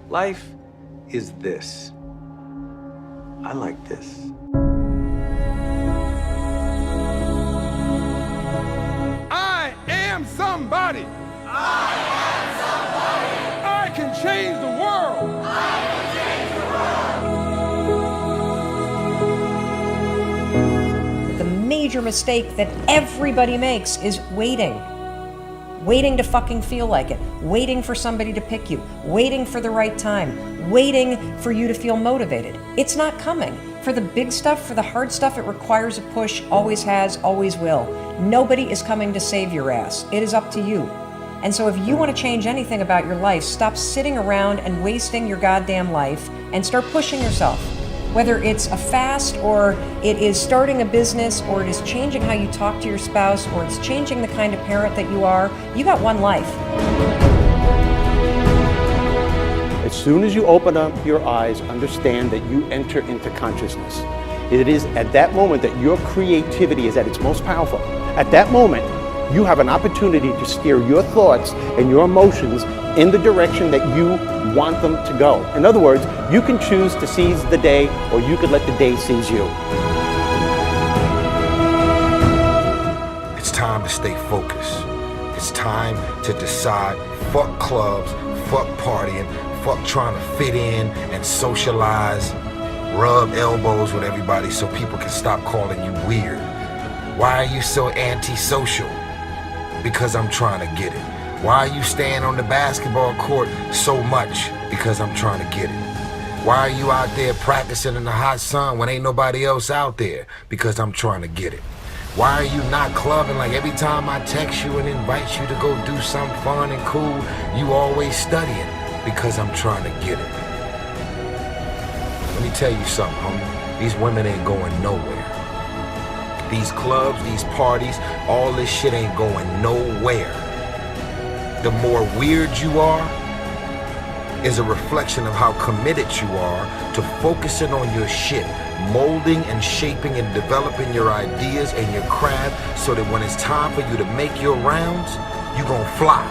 Life is this. I like this. I am somebody. I am somebody. I can change the world. I can change the world. The major mistake that everybody makes is waiting. Waiting to fucking feel like it. Waiting for somebody to pick you. Waiting for the right time. Waiting for you to feel motivated. It's not coming. For the big stuff, for the hard stuff, it requires a push, always has, always will. Nobody is coming to save your ass. It is up to you. And so if you want to change anything about your life, stop sitting around and wasting your goddamn life and start pushing yourself. Whether it's a fast, or it is starting a business, or it is changing how you talk to your spouse, or it's changing the kind of parent that you are, you got one life. As soon as you open up your eyes, understand that you enter into consciousness. It is at that moment that your creativity is at its most powerful. At that moment, you have an opportunity to steer your thoughts and your emotions in the direction that you want them to go. In other words, you can choose to seize the day, or you could let the day seize you. It's time to stay focused. It's time to decide, fuck clubs, fuck partying, fuck trying to fit in and socialize, rub elbows with everybody so people can stop calling you weird. Why are you so antisocial? Because I'm trying to get it. Why are you staying on the basketball court so much? Because I'm trying to get it. Why are you out there practicing in the hot sun when ain't nobody else out there? Because I'm trying to get it. Why are you not clubbing? Like every time I text you and invite you to go do something fun and cool, you always studying? Because I'm trying to get it. Let me tell you something, homie. These women ain't going nowhere. These clubs, these parties, all this shit ain't going nowhere. The more weird you are is a reflection of how committed you are to focusing on your shit, molding and shaping and developing your ideas and your craft so that when it's time for you to make your rounds, you gon' fly.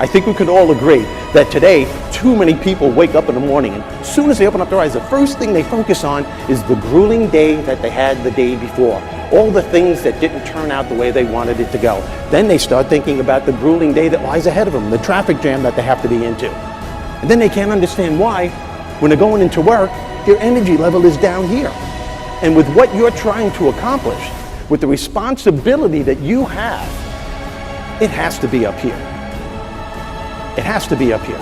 I think we can all agree that today, too many people wake up in the morning, and as soon as they open up their eyes, the first thing they focus on is the grueling day that they had the day before. All the things that didn't turn out the way they wanted it to go. Then they start thinking about the grueling day that lies ahead of them, the traffic jam that they have to be into. And then they can't understand why, when they're going into work, their energy level is down here. And with what you're trying to accomplish, with the responsibility that you have, it has to be up here. It has to be up here.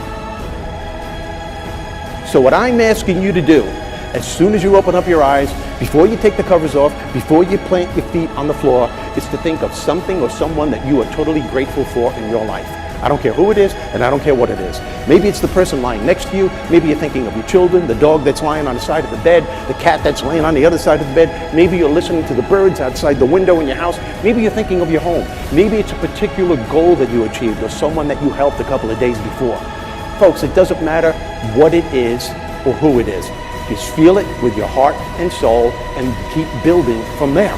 So what I'm asking you to do, as soon as you open up your eyes, before you take the covers off, before you plant your feet on the floor, is to think of something or someone that you are totally grateful for in your life. I don't care who it is, and I don't care what it is. Maybe it's the person lying next to you. Maybe you're thinking of your children, the dog that's lying on the side of the bed, the cat that's laying on the other side of the bed. Maybe you're listening to the birds outside the window in your house. Maybe you're thinking of your home. Maybe it's a particular goal that you achieved or someone that you helped a couple of days before. Folks, it doesn't matter what it is or who it is. Just feel it with your heart and soul and keep building from there.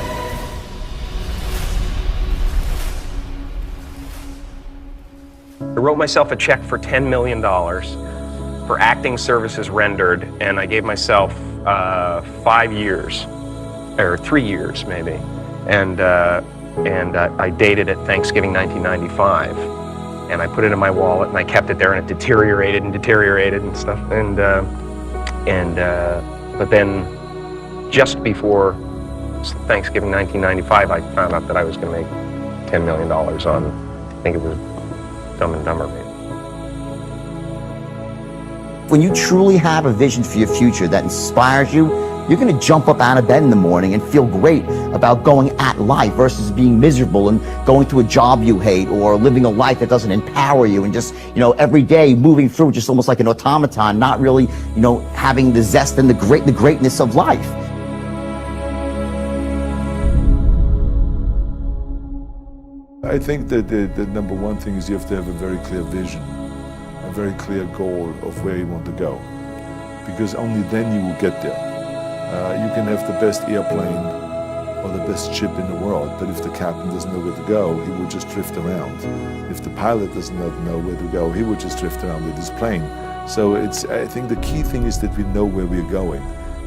I wrote myself a check for $10 million for acting services rendered, and I gave myself 5 years, or 3 years maybe, and I dated it Thanksgiving 1995, and I put it in my wallet, and I kept it there, and it deteriorated and stuff, but then just before Thanksgiving 1995, I found out that I was going to make $10 million on, I think it was Dumb and Dumber, maybe. When you truly have a vision for your future that inspires you, you're going to jump up out of bed in the morning and feel great about going at life versus being miserable and going to a job you hate or living a life that doesn't empower you and just, every day moving through just almost like an automaton, not really, having the zest and the greatness of life. I think that the number one thing is you have to have a very clear vision, a very clear goal of where you want to go, because only then you will get there. You can have the best airplane, or the best ship in the world, but if the captain doesn't know where to go, he will just drift around. If the pilot doesn't know where to go, he will just drift around with his plane. So I think the key thing is that we know where we're going,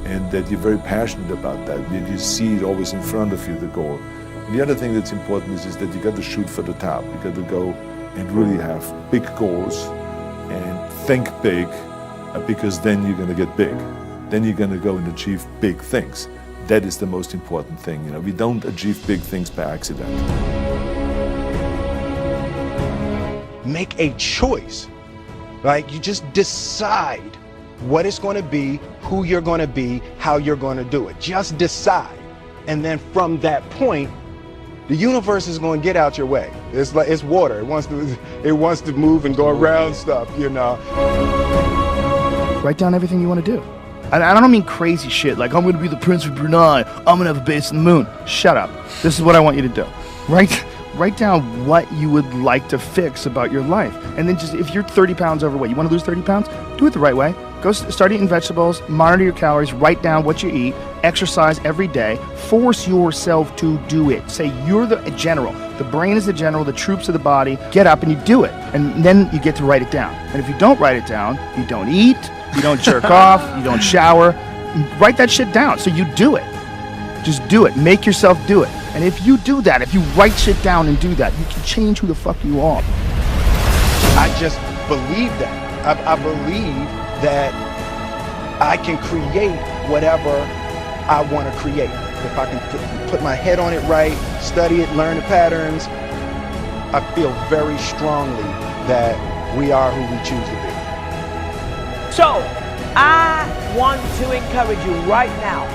and that you're very passionate about that. You see it always in front of you, the goal. And the other thing that's important is that you got to shoot for the top. You got to go and really have big goals and think big, because then you're going to get big. Then you're going to go and achieve big things. That is the most important thing. You know, we don't achieve big things by accident. Make a choice. Like, you just decide what it's going to be, who you're going to be, how you're going to do it. Just decide. And then from that point, the universe is going to get out your way. It's like, it's water. It wants to move and go around stuff, you know. Write down everything you want to do. And I don't mean crazy shit like, I'm going to be the Prince of Brunei, I'm going to have a base on the moon. Shut up. This is what I want you to do. Write down what you would like to fix about your life. And then just, if you're 30 pounds overweight, you want to lose 30 pounds? Do it the right way. Go start eating vegetables, monitor your calories, write down what you eat, exercise every day, force yourself to do it. Say you're the general. The brain is the general, the troops of the body. Get up and you do it. And then you get to write it down. And if you don't write it down, you don't eat, you don't jerk off, you don't shower. Write that shit down so you do it. Just do it. Make yourself do it. And if you do that, if you write shit down and do that, you can change who the fuck you are. I just believe that. I believe that I can create whatever I want to create. If I can put my head on it right, study it, learn the patterns, I feel very strongly that we are who we choose to be. So, I want to encourage you right now,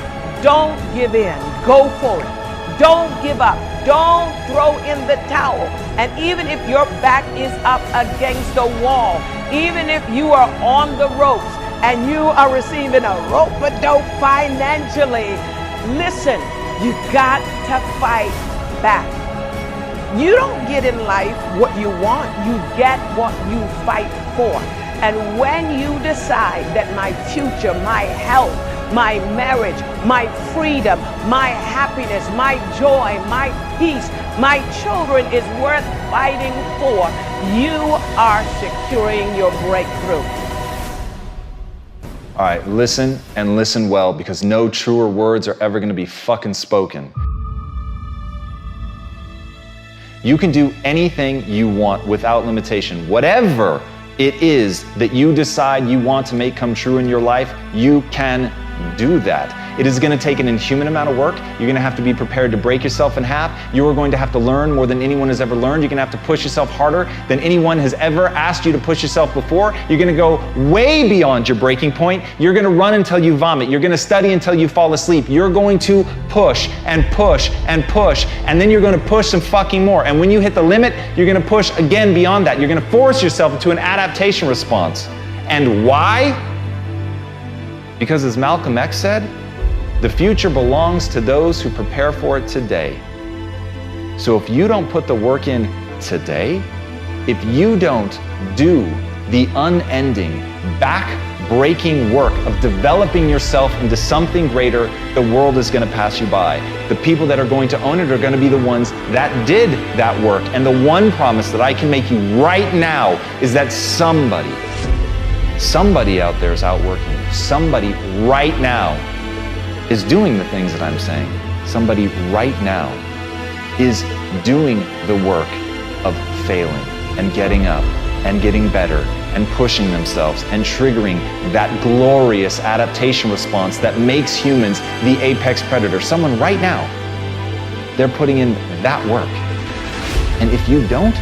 don't give in, go for it. Don't give up, don't throw in the towel. And even if your back is up against the wall, even if you are on the ropes and you are receiving a rope-a-dope financially, listen, you got to fight back. You don't get in life what you want, you get what you fight for. And when you decide that my future, my health, my marriage, my freedom, my happiness, my joy, my peace, my children is worth fighting for, you are securing your breakthrough. All right, listen and listen well, because no truer words are ever going to be fucking spoken. You can do anything you want without limitation. Whatever it is that you decide you want to make come true in your life, you can do that. It is going to take an inhuman amount of work. You're going to have to be prepared to break yourself in half. You are going to have to learn more than anyone has ever learned. You're going to have to push yourself harder than anyone has ever asked you to push yourself before. You're going to go way beyond your breaking point. You're going to run until you vomit. You're going to study until you fall asleep. You're going to push and push and push, and then you're going to push some fucking more. And when you hit the limit, you're going to push again beyond that. You're going to force yourself into an adaptation response. And why? Because as Malcolm X said, the future belongs to those who prepare for it today. So if you don't put the work in today, if you don't do the unending, back-breaking work of developing yourself into something greater, the world is going to pass you by. The people that are going to own it are going to be the ones that did that work. And the one promise that I can make you right now is that somebody out there is outworking you. Somebody right now is doing the things that I'm saying. Somebody right now is doing the work of failing and getting up and getting better and pushing themselves and triggering that glorious adaptation response that makes humans the apex predator. Someone right now, they're putting in that work. And if you don't,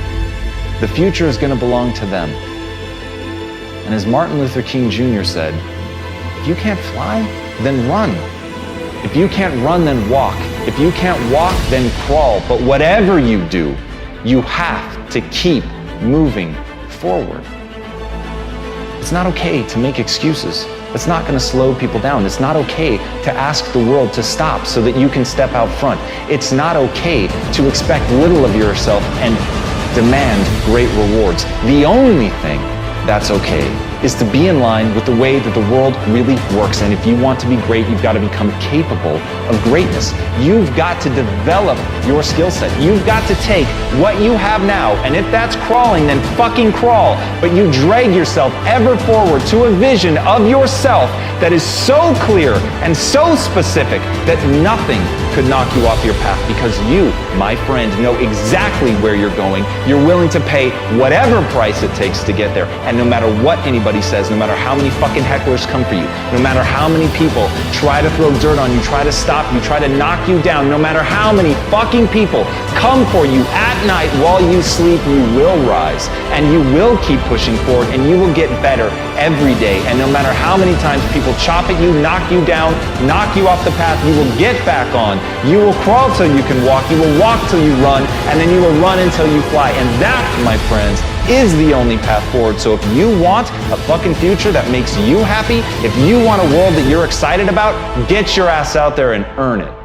the future is going to belong to them. And as Martin Luther King Jr. said, if you can't fly, then run. If you can't run, then walk. If you can't walk, then crawl. But whatever you do, you have to keep moving forward. It's not okay to make excuses. It's not going to slow people down. It's not okay to ask the world to stop so that you can step out front. It's not okay to expect little of yourself and demand great rewards. The only thing that's okay is to be in line with the way that the world really works. And if you want to be great, you've got to become capable of greatness. You've got to develop your skill set. You've got to take what you have now, and if that's crawling, then fucking crawl. But you drag yourself ever forward to a vision of yourself that is so clear and so specific that nothing could knock you off your path, because you, my friend, know exactly where you're going. You're willing to pay whatever price it takes to get there. And no matter what anybody says, no matter how many fucking hecklers come for you, no matter how many people try to throw dirt on you, try to stop you, try to knock you down, no matter how many fucking people come for you at night while you sleep, you will rise and you will keep pushing forward and you will get better every day. And no matter how many times people chop at you, knock you down, knock you off the path, you will get back on. You will crawl till you can walk, you will walk till you run, and then you will run until you fly. And that, my friends, is the only path forward. So if you want a fucking future that makes you happy, if you want a world that you're excited about, get your ass out there and earn it.